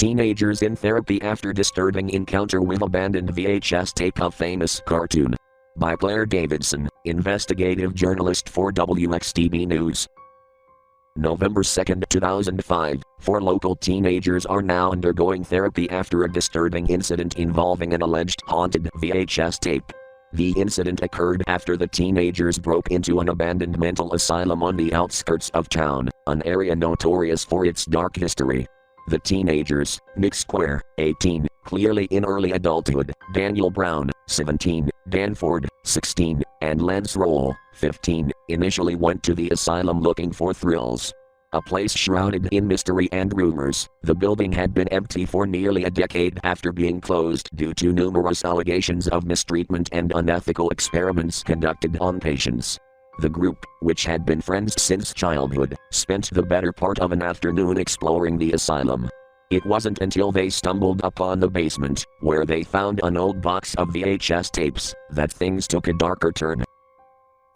Teenagers in therapy after disturbing encounter with abandoned VHS tape of famous cartoon. By Blair Davidson, investigative journalist for WXTV News. November 2, 2005, 4 local teenagers are now undergoing therapy after a disturbing incident involving an alleged haunted VHS tape. The incident occurred after the teenagers broke into an abandoned mental asylum on the outskirts of town, an area notorious for its dark history. The teenagers, Nick Square, 18, clearly in early adulthood, Daniel Brown, 17, Danford, 16, and Lance Roll, 15, initially went to the asylum looking for thrills. A place shrouded in mystery and rumors, the building had been empty for nearly a decade after being closed due to numerous allegations of mistreatment and unethical experiments conducted on patients. The group, which had been friends since childhood, spent the better part of an afternoon exploring the asylum. It wasn't until they stumbled upon the basement, where they found an old box of VHS tapes, that things took a darker turn.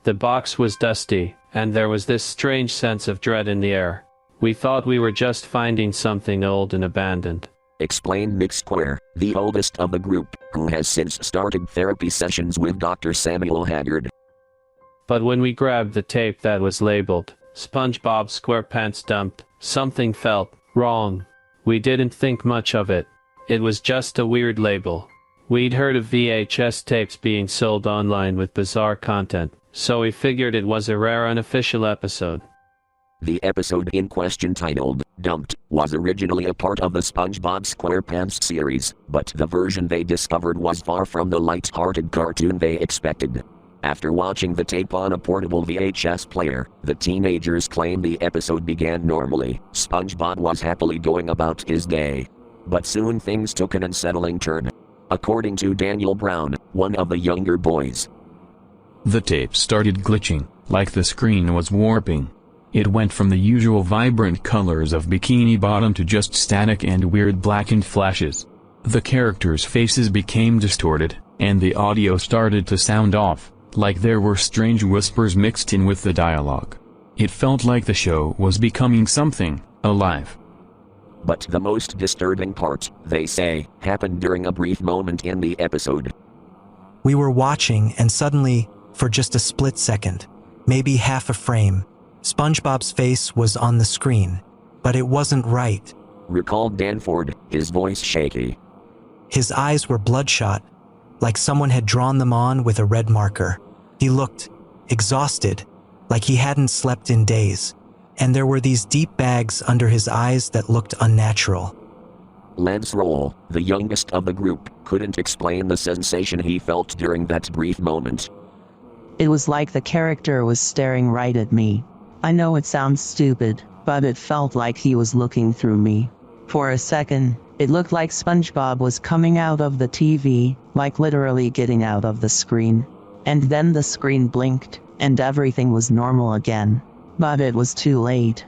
The box was dusty, and there was this strange sense of dread in the air. We thought we were just finding something old and abandoned, explained Nick Square, the oldest of the group, who has since started therapy sessions with Dr. Samuel Haggard. But when we grabbed the tape that was labeled SpongeBob SquarePants Dumped, something felt wrong. We didn't think much of it. It was just a weird label. We'd heard of VHS tapes being sold online with bizarre content, so we figured it was a rare unofficial episode. The episode in question, titled Dumped, was originally a part of the SpongeBob SquarePants series, but the version they discovered was far from the light-hearted cartoon they expected. After watching the tape on a portable VHS player, the teenagers claim the episode began normally. SpongeBob was happily going about his day. But soon things took an unsettling turn. According to Daniel Brown, one of the younger boys, the tape started glitching, like the screen was warping. It went from the usual vibrant colors of Bikini Bottom to just static and weird blackened flashes. The characters' faces became distorted, and the audio started to sound off, like there were strange whispers mixed in with the dialogue. It felt like the show was becoming something alive. But the most disturbing part, they say, happened during a brief moment in the episode. We were watching, and suddenly, for just a split second, maybe half a frame, SpongeBob's face was on the screen, but it wasn't right, recalled Danford, his voice shaky. His eyes were bloodshot, like someone had drawn them on with a red marker. He looked exhausted, like he hadn't slept in days, and there were these deep bags under his eyes that looked unnatural. Lance Roll, the youngest of the group, couldn't explain the sensation he felt during that brief moment. It was like the character was staring right at me. I know it sounds stupid, but it felt like he was looking through me. For a second, it looked like SpongeBob was coming out of the TV, like literally getting out of the screen. And then the screen blinked, and everything was normal again. But it was too late.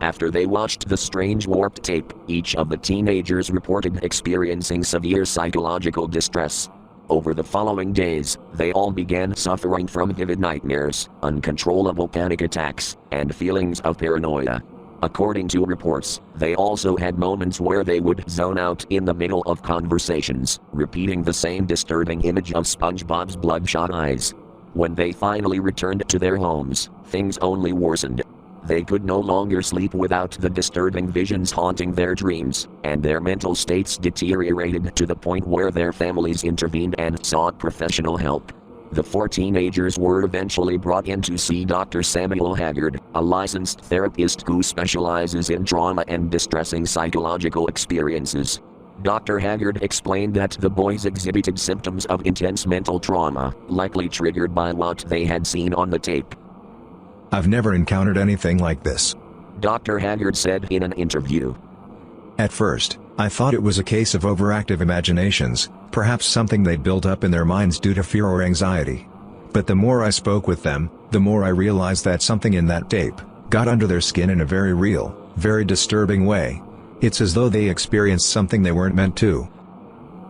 After they watched the strange warped tape, each of the teenagers reported experiencing severe psychological distress. Over the following days, they all began suffering from vivid nightmares, uncontrollable panic attacks, and feelings of paranoia. According to reports, they also had moments where they would zone out in the middle of conversations, repeating the same disturbing image of SpongeBob's bloodshot eyes. When they finally returned to their homes, things only worsened. They could no longer sleep without the disturbing visions haunting their dreams, and their mental states deteriorated to the point where their families intervened and sought professional help. The 4 teenagers were eventually brought in to see Dr. Samuel Haggard, a licensed therapist who specializes in trauma and distressing psychological experiences. Dr. Haggard explained that the boys exhibited symptoms of intense mental trauma, likely triggered by what they had seen on the tape. I've never encountered anything like this, Dr. Haggard said in an interview. At first, I thought it was a case of overactive imaginations, perhaps something they'd built up in their minds due to fear or anxiety. But the more I spoke with them, the more I realized that something in that tape got under their skin in a very real, very disturbing way. It's as though they experienced something they weren't meant to.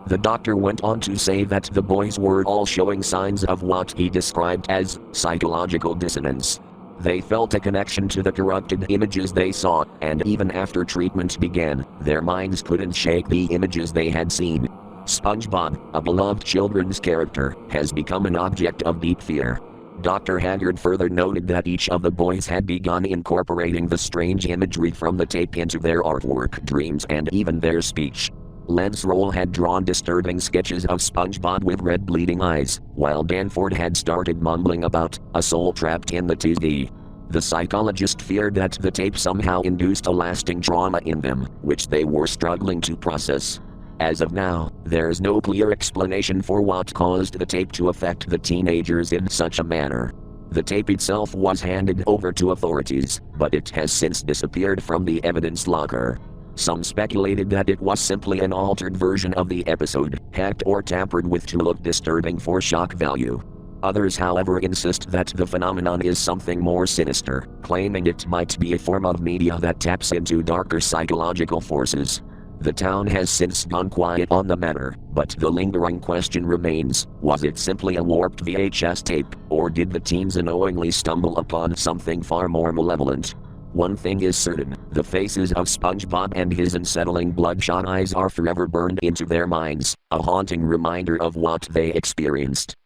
The doctor went on to say that the boys were all showing signs of what he described as psychological dissonance. They felt a connection to the corrupted images they saw, and even after treatment began, their minds couldn't shake the images they had seen. SpongeBob, a beloved children's character, has become an object of deep fear. Dr. Haggard further noted that each of the boys had begun incorporating the strange imagery from the tape into their artwork, dreams, and even their speech. Len's role had drawn disturbing sketches of SpongeBob with red bleeding eyes, while Danford had started mumbling about a soul trapped in the TV. The psychologist feared that the tape somehow induced a lasting trauma in them, which they were struggling to process. As of now, there's no clear explanation for what caused the tape to affect the teenagers in such a manner. The tape itself was handed over to authorities, but it has since disappeared from the evidence locker. Some speculated that it was simply an altered version of the episode, hacked or tampered with to look disturbing for shock value. Others, however, insist that the phenomenon is something more sinister, claiming it might be a form of media that taps into darker psychological forces. The town has since gone quiet on the matter, but the lingering question remains, was it simply a warped VHS tape, or did the teens unknowingly stumble upon something far more malevolent? One thing is certain, the faces of SpongeBob and his unsettling bloodshot eyes are forever burned into their minds, a haunting reminder of what they experienced.